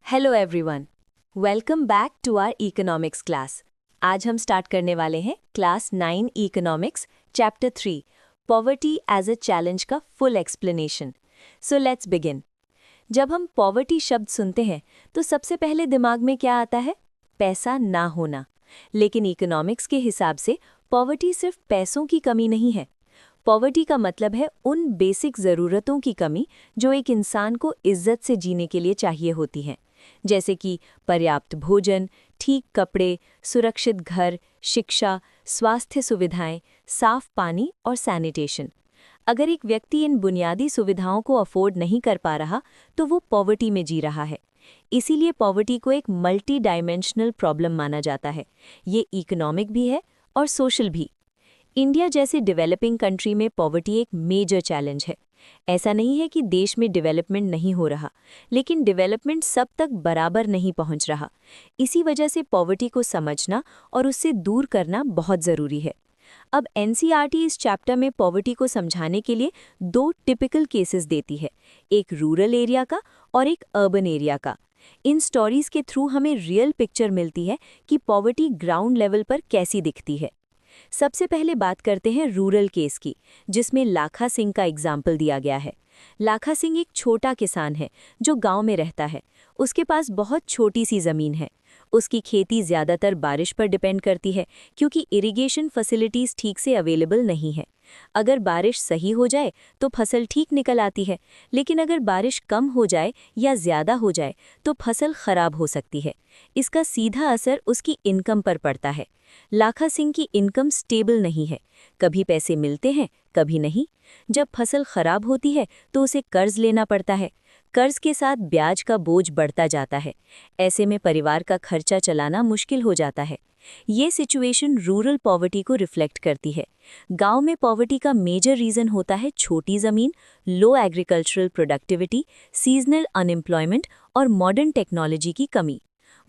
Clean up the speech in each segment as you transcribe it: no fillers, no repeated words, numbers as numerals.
Hello everyone, welcome back to our economics class. आज हम start करने वाले हैं class 9 economics chapter 3 poverty as a challenge का full explanation. So let's begin. जब हम पॉवर्टी शब्द सुनते हैं तो सबसे पहले दिमाग में क्या आता है? पैसा ना होना। लेकिन इकोनॉमिक्स के हिसाब से पॉवर्टी सिर्फ पैसों की कमी नहीं है। पॉवर्टी का मतलब है उन बेसिक ज़रूरतों की कमी जो एक इंसान को इज्जत से जीने के लिए चाहिए होती हैं, जैसे कि पर्याप्त भोजन, ठीक कपड़े, सुरक्षित घर, शिक्षा, स्वास्थ्य सुविधाएं, साफ पानी और सैनिटेशन। अगर एक व्यक्ति इन बुनियादी सुविधाओं को अफोर्ड नहीं कर पा रहा तो वो पॉवर्टी में जी रहा है। इसीलिए पॉवर्टी को एक मल्टी डायमेंशनल प्रॉब्लम माना जाता है। ये इकोनॉमिक भी है और सोशल भी। इंडिया जैसे डेवलपिंग कंट्री में पॉवर्टी एक मेजर चैलेंज है। ऐसा नहीं है कि देश में डेवलपमेंट नहीं हो रहा, लेकिन डेवलपमेंट सब तक बराबर नहीं पहुंच रहा। इसी वजह से पॉवर्टी को समझना और उससे दूर करना बहुत ज़रूरी है। अब एनसीईआरटी इस चैप्टर में पॉवर्टी को समझाने के लिए दो टिपिकल केसेस देती है, एक रूरल एरिया का और एक अर्बन एरिया का। इन स्टोरीज के थ्रू हमें रियल पिक्चर मिलती है कि पॉवर्टी ग्राउंड लेवल पर कैसी दिखती है। सबसे पहले बात करते हैं रूरल केस की, जिसमें लाखा सिंह का एग्जाम्पल दिया गया है। लाखा सिंह एक छोटा किसान है जो गांव में रहता है। उसके पास बहुत छोटी सी ज़मीन है। उसकी खेती ज़्यादातर बारिश पर डिपेंड करती है, क्योंकि इरिगेशन फैसिलिटीज़ ठीक से अवेलेबल नहीं है। अगर बारिश सही हो जाए तो फसल ठीक निकल आती है, लेकिन अगर बारिश कम हो जाए या ज़्यादा हो जाए तो फसल खराब हो सकती है। इसका सीधा असर उसकी इनकम पर पड़ता है। लाखा सिंह की इनकम स्टेबल नहीं है, कभी पैसे मिलते हैं कभी नहीं। जब फसल खराब होती है तो उसे कर्ज लेना पड़ता है। कर्ज के साथ ब्याज का बोझ बढ़ता जाता है। ऐसे में परिवार का खर्चा चलाना मुश्किल हो जाता है। ये सिचुएशन रूरल पॉवर्टी को रिफ्लेक्ट करती है। गांव में पॉवर्टी का मेजर रीज़न होता है छोटी ज़मीन, लो एग्रीकल्चरल प्रोडक्टिविटी, सीजनल अनएम्प्लॉयमेंट और मॉडर्न टेक्नोलॉजी की कमी।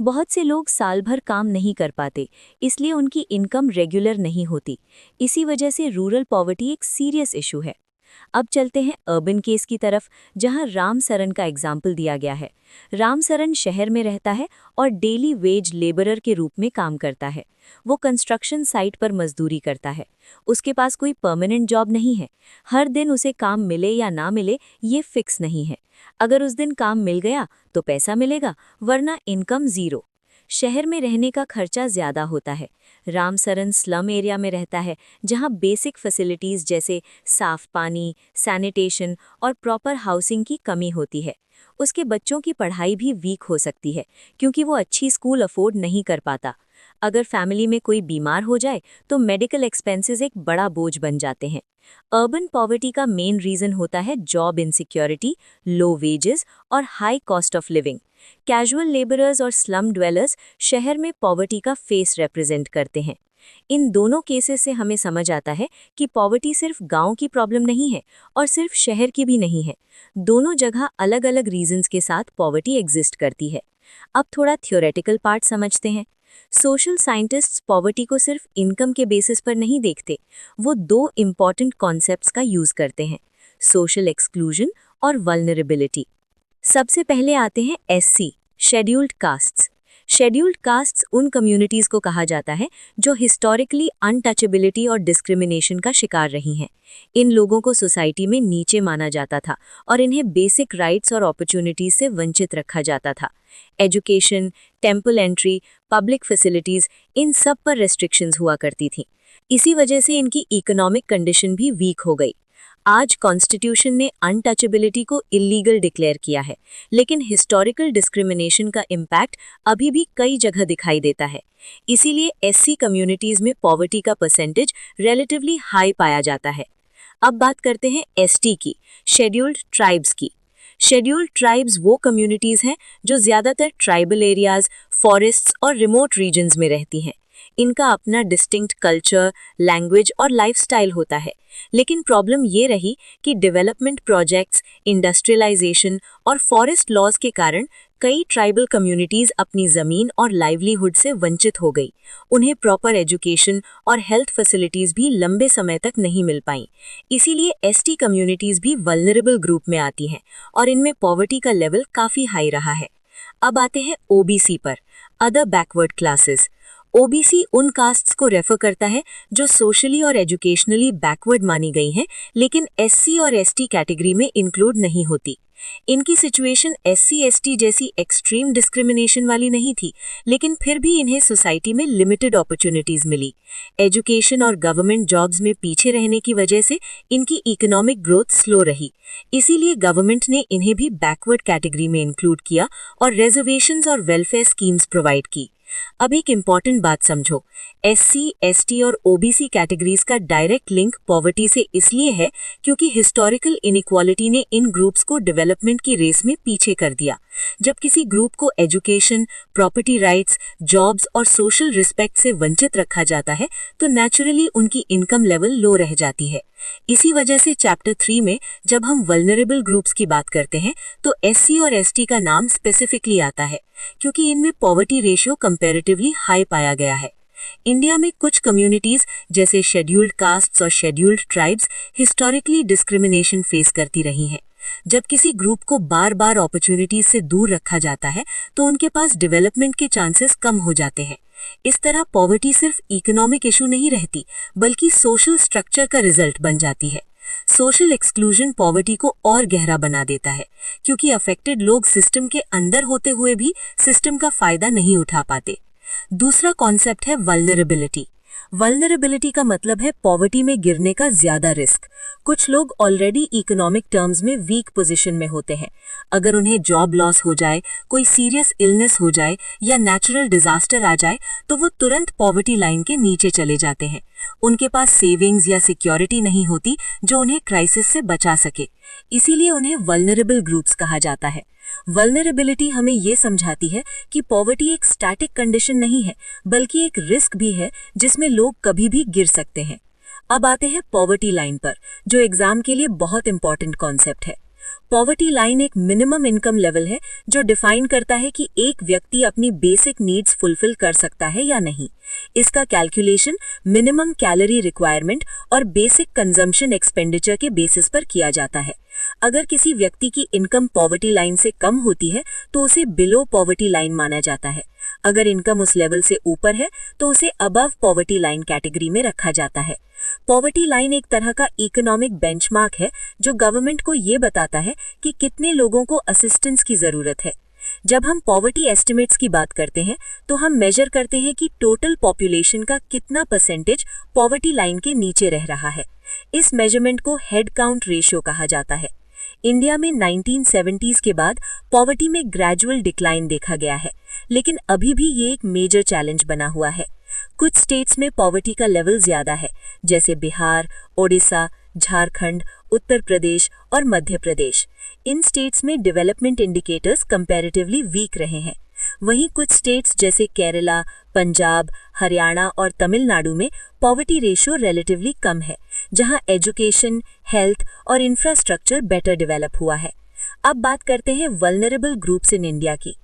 बहुत से लोग साल भर काम नहीं कर पाते, इसलिए उनकी इनकम रेगुलर नहीं होती। इसी वजह से रूरल पॉवर्टी एक सीरियस इशू है। अब चलते हैं अर्बन केस की तरफ, जहां राम सरन का एग्जाम्पल दिया गया है। राम सरन शहर में रहता है और डेली वेज लेबरर के रूप में काम करता है। वो कंस्ट्रक्शन साइट पर मजदूरी करता है। उसके पास कोई परमानेंट जॉब नहीं है। हर दिन उसे काम मिले या ना मिले ये फिक्स नहीं है। अगर उस दिन काम मिल गया तो पैसा मिलेगा, वरना इनकम ज़ीरो। शहर में रहने का खर्चा ज़्यादा होता है। राम सरन स्लम एरिया में रहता है, जहां बेसिक फैसिलिटीज़ जैसे साफ पानी, सैनिटेशन और प्रॉपर हाउसिंग की कमी होती है। उसके बच्चों की पढ़ाई भी वीक हो सकती है, क्योंकि वो अच्छी स्कूल अफोर्ड नहीं कर पाता। अगर फैमिली में कोई बीमार हो जाए तो मेडिकल एक्सपेंसेस एक बड़ा बोझ बन जाते हैं। अर्बन पॉवर्टी का मेन रीज़न होता है जॉब इनसिक्योरिटी, लो वेजेस और high cost of living. Casual labourers और स्लम ड्वेलर्स शहर में पॉवर्टी का फेस रिप्रेजेंट करते हैं। इन दोनों केसेस से हमें समझ आता है कि पॉवर्टी सिर्फ गांव की प्रॉब्लम नहीं है और सिर्फ शहर की भी नहीं है। दोनों जगह अलग अलग रीजंस के साथ पॉवर्टी एग्जिस्ट करती है। अब थोड़ा थ्योरेटिकल पार्ट समझते हैं। सोशल साइंटिस्ट्स पॉवर्टी को सिर्फ इनकम के बेसिस पर नहीं देखते। वो दो इम्पॉर्टेंट कॉन्सेप्ट्स का यूज करते हैं, सोशल एक्सक्लूजन और वल्नरेबिलिटी। सबसे पहले आते हैं SC, scheduled castes. Scheduled castes उन कम्युनिटीज़ को कहा जाता है जो हिस्टोरिकली अनटचेबिलिटी और डिस्क्रिमिनेशन का शिकार रही हैं। इन लोगों को सोसाइटी में नीचे माना जाता था और इन्हें बेसिक राइट्स और अपॉर्चुनिटीज से वंचित रखा जाता था। Education, temple entry, public facilities, इन सब पर रेस्ट्रिक्शंस हुआ करती थीं। इसी वजह से इनकी इकोनॉमिक कंडीशन भी वीक हो गई। आज कॉन्स्टिट्यूशन ने अनटचेबिलिटी को इलीगल डिक्लेयर किया है, लेकिन हिस्टोरिकल डिस्क्रिमिनेशन का इम्पैक्ट अभी भी कई जगह दिखाई देता है। इसीलिए एससी कम्युनिटीज़ में पॉवर्टी का परसेंटेज रिलेटिवली हाई पाया जाता है। अब बात करते हैं एसटी की, शेड्यूल्ड ट्राइब्स की। शेड्यूल्ड ट्राइब्स वो कम्युनिटीज़ हैं जो ज़्यादातर ट्राइबल एरियाज, फॉरेस्ट्स और रिमोट रीजन्स में रहती हैं। इनका अपना डिस्टिंक्ट कल्चर, लैंग्वेज और लाइफस्टाइल होता है। लेकिन प्रॉब्लम ये रही कि डेवलपमेंट प्रोजेक्ट्स, इंडस्ट्रियलाइजेशन और फॉरेस्ट लॉज के कारण कई ट्राइबल कम्युनिटीज़ अपनी ज़मीन और लाइवलीहुड से वंचित हो गई। उन्हें प्रॉपर एजुकेशन और हेल्थ फैसिलिटीज़ भी लंबे समय तक नहीं मिल पाईं। इसीलिए एसटी कम्युनिटीज़ भी वल्नरेबल ग्रुप में आती हैं और इनमें पॉवर्टी का लेवल काफ़ी हाई रहा है। अब आते हैं ओबीसी पर, अदर बैकवर्ड क्लासेस। ओबीसी उन कास्ट्स को रेफर करता है जो सोशली और एजुकेशनली बैकवर्ड मानी गई हैं, लेकिन एससी और एसटी कैटेगरी में इंक्लूड नहीं होती। इनकी सिचुएशन एससी एसटी जैसी एक्सट्रीम डिस्क्रिमिनेशन वाली नहीं थी, लेकिन फिर भी इन्हें सोसाइटी में लिमिटेड अपॉर्चुनिटीज मिली। एजुकेशन और गवर्नमेंट जॉब्स में पीछे रहने की वजह से इनकी इकोनॉमिक ग्रोथ स्लो रही। इसीलिए गवर्नमेंट ने इन्हें भी बैकवर्ड कैटेगरी में इंक्लूड किया और रिजर्वेशंस और वेलफेयर स्कीम्स प्रोवाइड की। अब एक इम्पॉर्टेंट बात समझो, एससी, एसटी और ओबीसी कैटेगरीज का डायरेक्ट लिंक पॉवर्टी से इसलिए है क्योंकि हिस्टोरिकल इनइक्वालिटी ने इन ग्रुप्स को डेवलपमेंट की रेस में पीछे कर दिया। जब किसी ग्रुप को एजुकेशन, प्रॉपर्टी राइट्स, जॉब्स और सोशल रिस्पेक्ट से वंचित रखा जाता है तो नेचुरली उनकी इनकम लेवल लो रह जाती है। इसी वजह से चैप्टर 3 में जब हम वल्नरेबल ग्रुप्स की बात करते हैं तो एससी और एसटी का नाम स्पेसिफिकली आता है क्योंकि इनमें पॉवर्टी रेशियो कंपैरेटिवली हाई पाया गया है। इंडिया में कुछ कम्युनिटीज जैसे शेड्यूल्ड कास्ट्स और scheduled tribes historically discrimination face करती रही हैं। जब किसी ग्रुप को बार बार अपॉर्चुनिटीज से दूर रखा जाता है तो उनके पास डेवलपमेंट के चांसेस कम हो जाते हैं। इस तरह पॉवर्टी सिर्फ इकोनॉमिक इशू नहीं रहती बल्कि सोशल स्ट्रक्चर का रिजल्ट बन जाती है। सोशल एक्सक्लूजन पॉवर्टी को और गहरा बना देता है क्योंकि अफेक्टेड लोग सिस्टम के अंदर होते हुए भी सिस्टम का फायदा नहीं उठा पाते। दूसरा कॉन्सेप्ट है वल्नरेबिलिटी। वल्नरेबिलिटी का मतलब है पॉवर्टी में गिरने का ज्यादा रिस्क। कुछ लोग ऑलरेडी इकोनॉमिक टर्म्स में वीक पोजीशन में होते हैं। अगर उन्हें जॉब लॉस हो जाए, कोई सीरियस इलनेस हो जाए या नेचुरल डिजास्टर आ जाए तो वो तुरंत पॉवर्टी लाइन के नीचे चले जाते हैं। उनके पास सेविंग्स या सिक्योरिटी नहीं होती जो उन्हें क्राइसिस से बचा सके। इसीलिए उन्हें वल्नरेबल ग्रुप्स कहा जाता है। वल्नरेबिलिटी हमें ये समझाती है कि पॉवर्टी एक स्टैटिक कंडीशन नहीं है बल्कि एक रिस्क भी है जिसमें लोग कभी भी गिर सकते हैं। अब आते हैं पॉवर्टी लाइन पर, जो एग्जाम के लिए बहुत इंपॉर्टेंट कॉन्सेप्ट है। पॉवर्टी लाइन एक मिनिमम इनकम लेवल है जो डिफाइन करता है कि एक व्यक्ति अपनी बेसिक नीड्स फुलफिल कर सकता है या नहीं। इसका कैलकुलेशन मिनिमम कैलोरी रिक्वायरमेंट और बेसिक कंजम्पशन एक्सपेंडिचर के बेसिस पर किया जाता है। अगर किसी व्यक्ति की इनकम पॉवर्टी लाइन से कम होती है तो उसे बिलो पॉवर्टी लाइन माना जाता है। अगर इनकम उस लेवल से ऊपर है तो उसे अबव पॉवर्टी लाइन कैटेगरी में रखा जाता है। पॉवर्टी लाइन एक तरह का इकोनॉमिक बेंचमार्क है जो गवर्नमेंट को ये बताता है कि कितने लोगों को असिस्टेंस की जरूरत है। जब हम पॉवर्टी एस्टिमेट्स की बात करते हैं तो हम मेजर करते हैं कि टोटल पॉपुलेशन का कितना परसेंटेज पॉवर्टी लाइन के नीचे रह रहा है। इस मेजरमेंट को हेड काउंट रेशियो कहा जाता है। इंडिया में 1970s के बाद पॉवर्टी में ग्रेजुअल डिक्लाइन देखा गया है, लेकिन अभी भी ये एक मेजर चैलेंज बना हुआ है। कुछ स्टेट्स में पॉवर्टी का लेवल ज्यादा है, जैसे बिहार, ओडिशा, झारखंड, उत्तर प्रदेश और मध्य प्रदेश। इन स्टेट्स में डेवलपमेंट इंडिकेटर्स कंपैरेटिवली वीक रहे हैं। वहीं कुछ स्टेट्स जैसे केरला, पंजाब, हरियाणा और तमिलनाडु में पॉवर्टी रेशियो रिलेटिवली कम है, जहां एजुकेशन, हेल्थ और इंफ्रास्ट्रक्चर बेटर डेवलप हुआ है। अब बात करते हैं वल्नरेबल ग्रुप्स इन इंडिया की।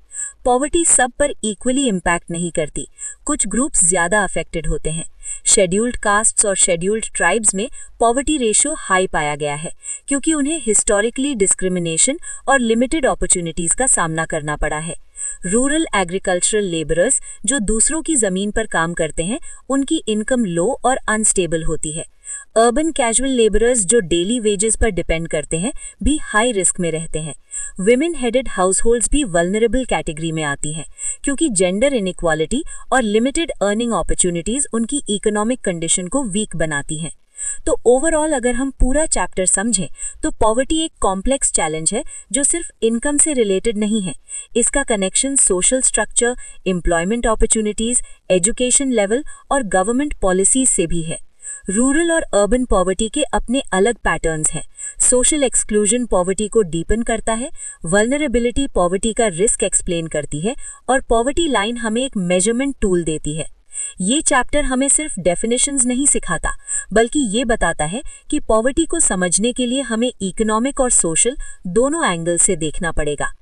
पॉवर्टी सब पर इक्वली इम्पैक्ट नहीं करती, कुछ ग्रुप्स ज्यादा अफेक्टेड होते हैं। शेड्यूल्ड कास्ट्स और शेड्यूल्ड ट्राइब्स में पॉवर्टी रेशियो हाई पाया गया है क्योंकि उन्हें हिस्टोरिकली डिस्क्रिमिनेशन और लिमिटेड अपॉर्चुनिटीज का सामना करना पड़ा है। रूरल एग्रीकल्चरल लेबरर्स जो दूसरों की जमीन पर काम करते हैं, उनकी इनकम लो और अनस्टेबल होती है। अर्बन कैजुअल लेबरर्स जो डेली वेजेस पर डिपेंड करते हैं भी हाई रिस्क में रहते हैं। विमेन हेडेड हाउसहोल्ड्स भी वल्नरेबल कैटेगरी में आती हैं क्योंकि जेंडर इनइक्वालिटी और लिमिटेड अर्निंग अपॉर्चुनिटीज उनकी इकोनॉमिक कंडीशन को वीक बनाती हैं। तो ओवरऑल अगर हम पूरा चैप्टर समझें तो पॉवर्टी एक कॉम्प्लेक्स चैलेंज है जो सिर्फ इनकम से रिलेटेड नहीं है। इसका connection social structure, employment opportunities, education level और गवर्नमेंट पॉलिसीज से भी है। रूरल और अर्बन पॉवर्टी के अपने अलग पैटर्न्स हैं। सोशल एक्सक्लूजन पॉवर्टी को डीपन करता है, वल्नरेबिलिटी पॉवर्टी का रिस्क एक्सप्लेन करती है और पॉवर्टी लाइन हमें एक मेजरमेंट टूल देती है। ये चैप्टर हमें सिर्फ डेफिनेशंस नहीं सिखाता, बल्कि ये बताता है कि पॉवर्टी को समझने के लिए हमें इकोनॉमिक और सोशल दोनों एंगल से देखना पड़ेगा।